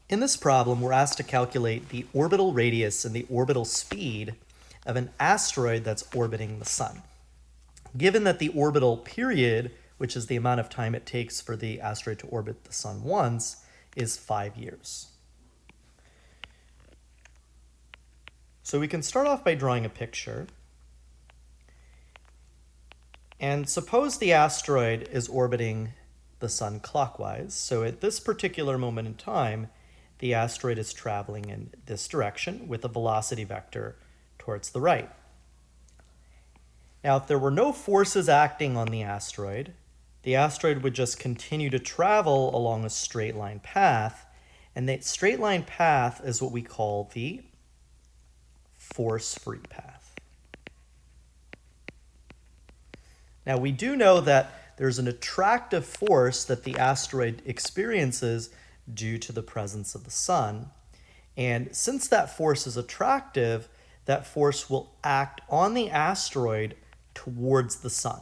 In this problem, we're asked to calculate the orbital radius and the orbital speed of an asteroid that's orbiting the sun. Given that the orbital period, which is the amount of time it takes for the asteroid to orbit the sun once, is 5 years. So we can start off by drawing a picture. And suppose the asteroid is orbiting the sun clockwise. So at this particular moment in time, the asteroid is traveling in this direction with a velocity vector towards the right. Now, if there were no forces acting on the asteroid would just continue to travel along a straight line path, and that straight line path is what we call the force-free path. Now, we do know that there's an attractive force that the asteroid experiences due to the presence of the sun. And since that force is attractive, that force will act on the asteroid towards the sun.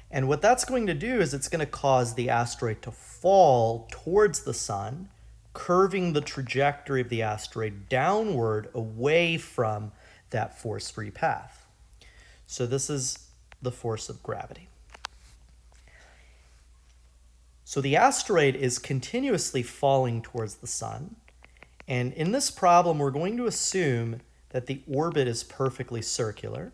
And what that's going to do is it's going to cause the asteroid to fall towards the sun, curving the trajectory of the asteroid downward away from that force-free path. So this is the force of gravity. So the asteroid is continuously falling towards the sun, and in this problem we're going to assume that the orbit is perfectly circular.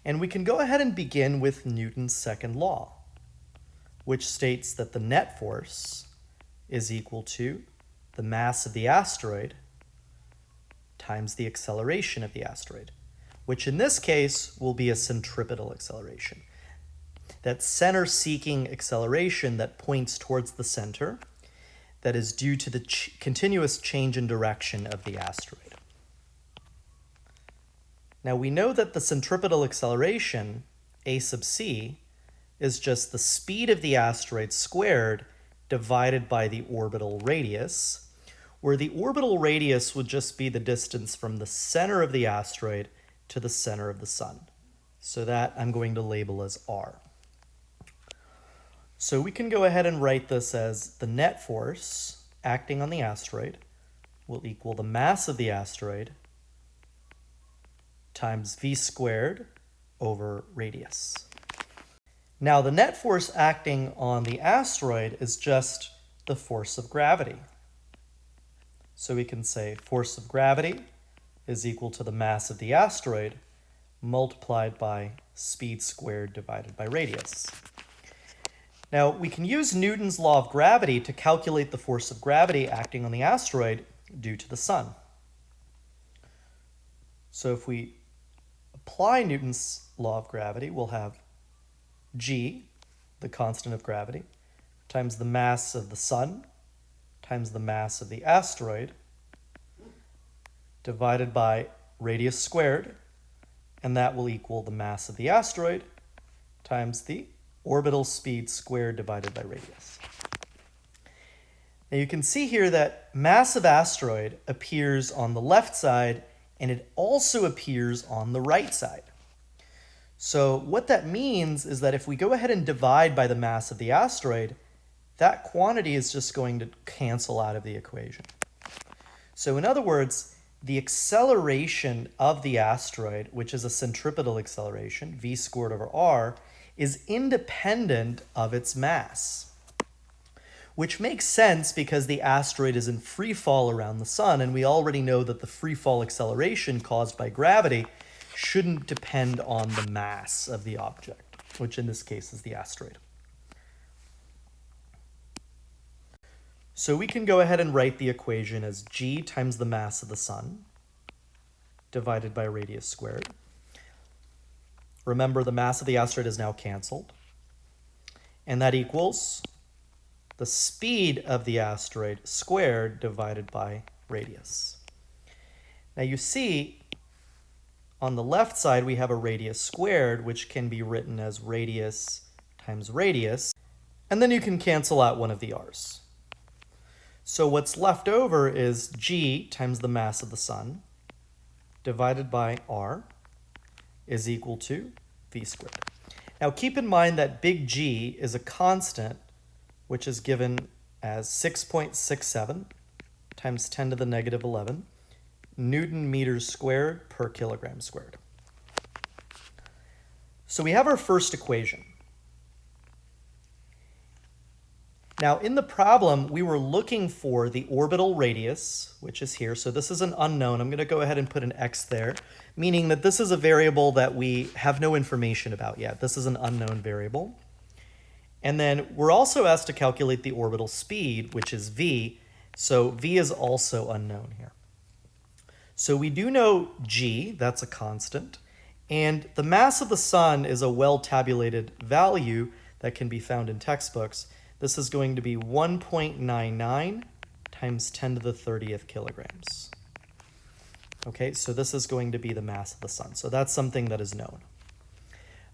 And we can go ahead and begin with Newton's second law, which states that the net force is equal to the mass of the asteroid times the acceleration of the asteroid, which in this case will be a centripetal acceleration. That center-seeking acceleration that points towards the center, that is due to the continuous change in direction of the asteroid. Now we know that the centripetal acceleration, a sub c, is just the speed of the asteroid squared divided by the orbital radius, where the orbital radius would just be the distance from the center of the asteroid to the center of the sun. So that I'm going to label as r. So we can go ahead and write this as the net force acting on the asteroid will equal the mass of the asteroid times v squared over radius. Now the net force acting on the asteroid is just the force of gravity. So we can say force of gravity is equal to the mass of the asteroid multiplied by speed squared divided by radius. Now we can use Newton's law of gravity to calculate the force of gravity acting on the asteroid due to the sun. So if we apply Newton's law of gravity, we'll have g, the constant of gravity, times the mass of the sun times the mass of the asteroid divided by radius squared, and that will equal the mass of the asteroid times the orbital speed squared divided by radius. Now you can see here that mass of asteroid appears on the left side, and it also appears on the right side. So what that means is that if we go ahead and divide by the mass of the asteroid, that quantity is just going to cancel out of the equation. So in other words, the acceleration of the asteroid, which is a centripetal acceleration, v squared over r, is independent of its mass, which makes sense because the asteroid is in free fall around the sun, and we already know that the free fall acceleration caused by gravity shouldn't depend on the mass of the object, which in this case is the asteroid. So we can go ahead and write the equation as g times the mass of the sun divided by radius squared. Remember, the mass of the asteroid is now canceled, and that equals the speed of the asteroid squared divided by radius. Now you see, on the left side we have a radius squared, which can be written as radius times radius, and then you can cancel out one of the r's. So what's left over is g times the mass of the sun divided by r is equal to v squared. Now keep in mind that big G is a constant which is given as 6.67 times 10 to the negative 11 Newton meters squared per kilogram squared. So we have our first equation. Now in the problem, we were looking for the orbital radius, which is here. So this is an unknown. I'm going to go ahead and put an x there, meaning that this is a variable that we have no information about yet. This is an unknown variable. And then we're also asked to calculate the orbital speed, which is v. So v is also unknown here. So we do know g, that's a constant. And the mass of the sun is a well-tabulated value that can be found in textbooks. This is going to be 1.99 times 10 to the 30th kilograms. Okay, so this is going to be the mass of the sun. So that's something that is known.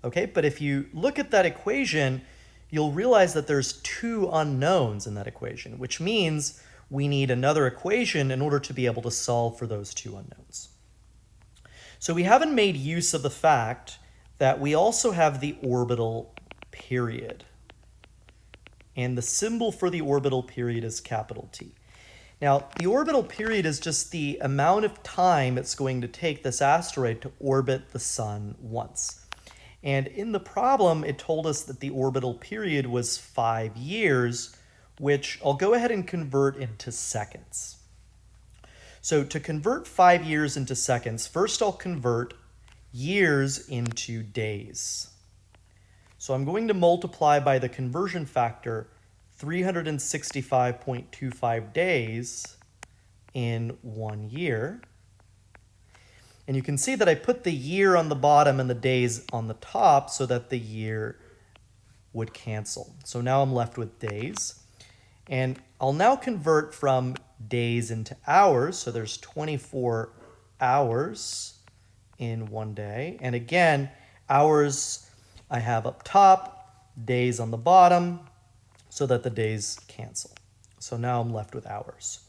Okay, but if you look at that equation, you'll realize that there's two unknowns in that equation, which means we need another equation in order to be able to solve for those two unknowns. So we haven't made use of the fact that we also have the orbital period. And the symbol for the orbital period is capital T. Now, the orbital period is just the amount of time it's going to take this asteroid to orbit the sun once. And in the problem, it told us that the orbital period was 5 years, which I'll go ahead and convert into seconds. So to convert 5 years into seconds, first I'll convert years into days. So I'm going to multiply by the conversion factor 365.25 days in 1 year. And you can see that I put the year on the bottom and the days on the top so that the year would cancel. So now I'm left with days. And I'll now convert from days into hours. So there's 24 hours in 1 day. And again, hours I have up top, days on the bottom, so that the days cancel. So now I'm left with hours.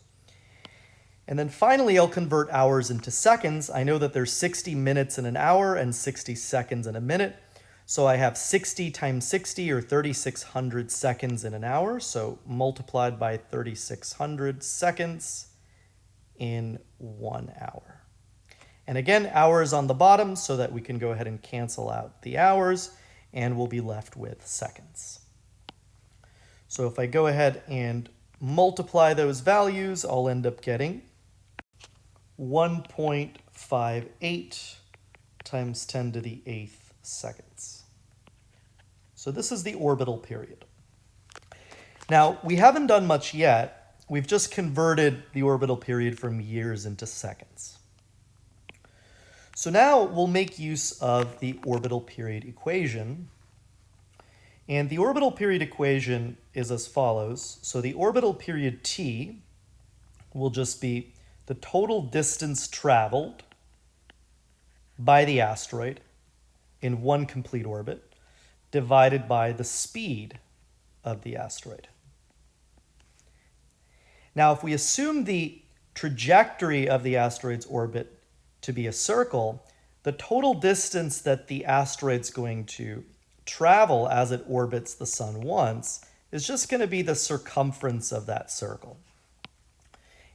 And then finally, I'll convert hours into seconds. I know that there's 60 minutes in an hour and 60 seconds in a minute. So I have 60 times 60, or 3,600 seconds in an hour. So multiplied by 3,600 seconds in 1 hour. And again, hours on the bottom so that we can go ahead and cancel out the hours, and we'll be left with seconds. So if I go ahead and multiply those values, I'll end up getting 1.58 times 10 to the 8th seconds. So this is the orbital period. Now, we haven't done much yet. We've just converted the orbital period from years into seconds. So now we'll make use of the orbital period equation. And the orbital period equation is as follows. So the orbital period t will just be the total distance traveled by the asteroid in one complete orbit divided by the speed of the asteroid. Now, if we assume the trajectory of the asteroid's orbit to be a circle, the total distance that the asteroid's going to travel as it orbits the sun once is just going to be the circumference of that circle.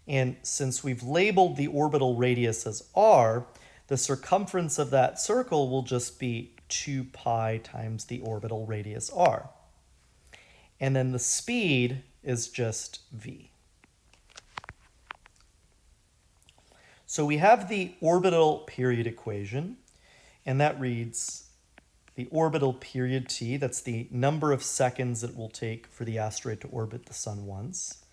And since we've labeled the orbital radius as r, the circumference of that circle will just be 2 pi times the orbital radius r. And then the speed is just v. So we have the orbital period equation, and that reads the orbital period t, that's the number of seconds it will take for the asteroid to orbit the sun once,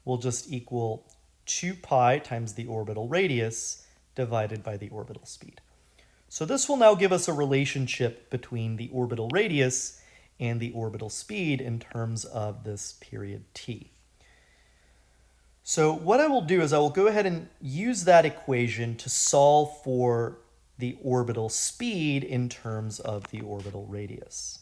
will just equal 2 pi times the orbital radius divided by the orbital speed. So this will now give us a relationship between the orbital radius and the orbital speed in terms of this period t. So what I will do is I will go ahead and use that equation to solve for the orbital speed in terms of the orbital radius.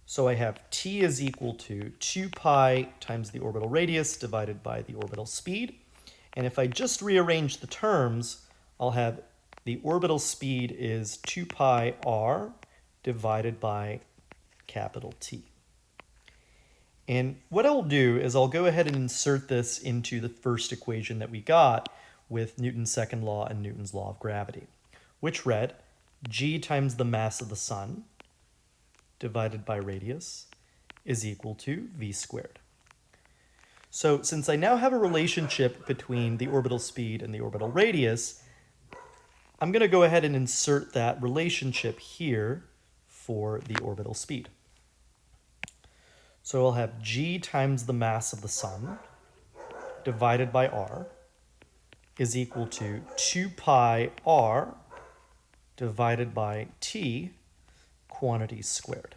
So I have t is equal to 2 pi times the orbital radius divided by the orbital speed. And if I just rearrange the terms, I'll have the orbital speed is 2 pi r divided by capital T. And what I'll do is I'll go ahead and insert this into the first equation that we got with Newton's second law and Newton's law of gravity, which read g times the mass of the sun divided by radius is equal to v squared. So since I now have a relationship between the orbital speed and the orbital radius, I'm going to go ahead and insert that relationship here for the orbital speed. So I'll have g times the mass of the sun divided by r is equal to 2 pi r divided by t quantities squared.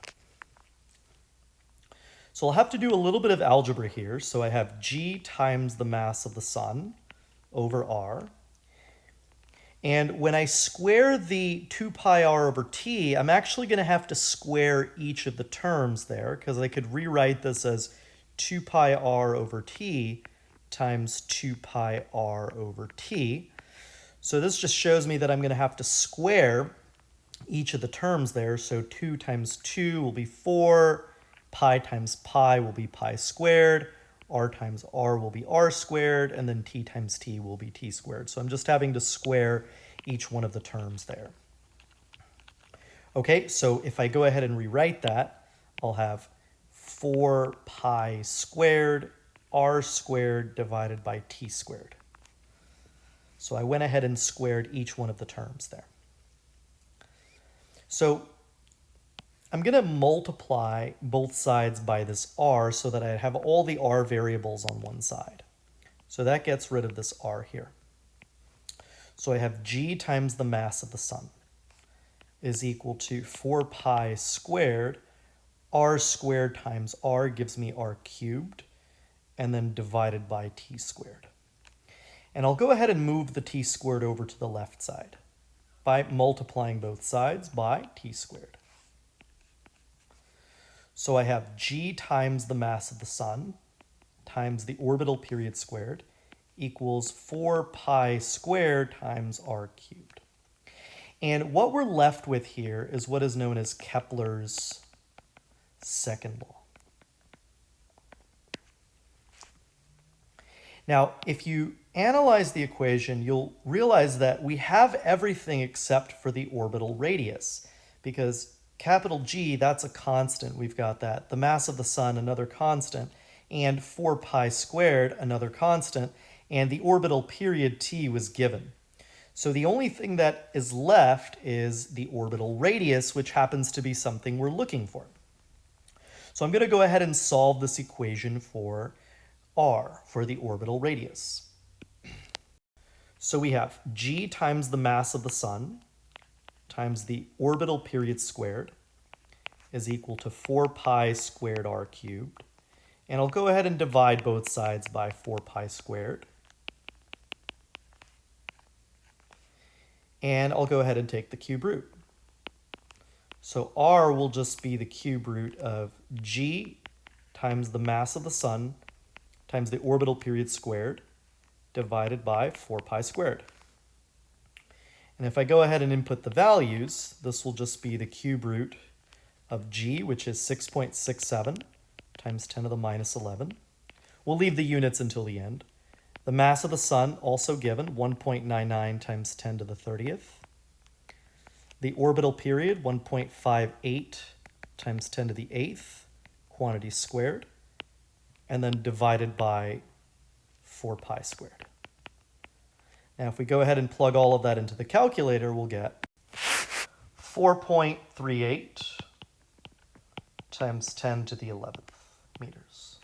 So I'll have to do a little bit of algebra here. So I have g times the mass of the sun over r. And when I square the 2 pi r over t, I'm actually going to have to square each of the terms there, because I could rewrite this as 2 pi r over t times 2 pi r over t. So this just shows me that I'm going to have to square each of the terms there. So 2 times 2 will be 4, pi times pi will be pi squared, r times r will be r squared, and then t times t will be t squared. So I'm just having to square each one of the terms there. Okay, so if I go ahead and rewrite that, I'll have 4 pi squared r squared divided by t squared. So I went ahead and squared each one of the terms there. So I'm going to multiply both sides by this r so that I have all the r variables on one side. So that gets rid of this r here. So I have g times the mass of the sun is equal to 4 pi squared. R squared times r gives me r cubed, and then divided by t squared. And I'll go ahead and move the t squared over to the left side by multiplying both sides by t squared. So I have g times the mass of the sun times the orbital period squared equals 4 pi squared times r cubed. And what we're left with here is what is known as Kepler's second law. Now, if you analyze the equation, you'll realize that we have everything except for the orbital radius, because capital G, that's a constant. We've got that. The mass of the sun, another constant, and 4 pi squared, another constant, and the orbital period t was given. So the only thing that is left is the orbital radius, which happens to be something we're looking for. So I'm going to go ahead and solve this equation for r, for the orbital radius. So we have g times the mass of the sun times the orbital period squared is equal to 4 pi squared r cubed. And I'll go ahead and divide both sides by 4 pi squared. And I'll go ahead and take the cube root. So r will just be the cube root of g times the mass of the sun times the orbital period squared divided by 4 pi squared. And if I go ahead and input the values, this will just be the cube root of g, which is 6.67 times 10 to the minus 11. We'll leave the units until the end. The mass of the sun, also given, 1.99 times 10 to the 30th. The orbital period, 1.58 times 10 to the 8th, quantity squared, and then divided by 4 pi squared. Now, if we go ahead and plug all of that into the calculator, we'll get 4.38 times 10 to the 11th meters.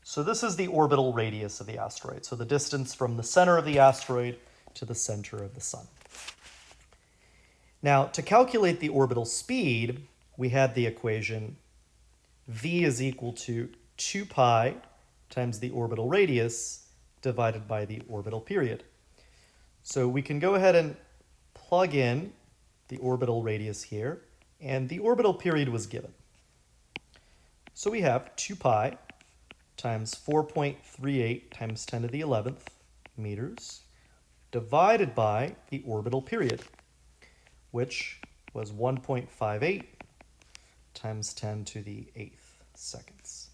So this is the orbital radius of the asteroid, so the distance from the center of the asteroid to the center of the sun. Now, to calculate the orbital speed, we had the equation v is equal to 2 pi times the orbital radius divided by the orbital period. So we can go ahead and plug in the orbital radius here, and the orbital period was given. So we have 2 pi times 4.38 times 10 to the 11th meters divided by the orbital period, which was 1.58 times 10 to the 8th seconds.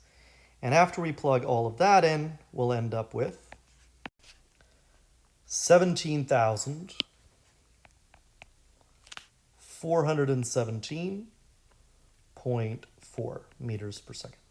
And after we plug all of that in, we'll end up with 17,417.4 meters per second.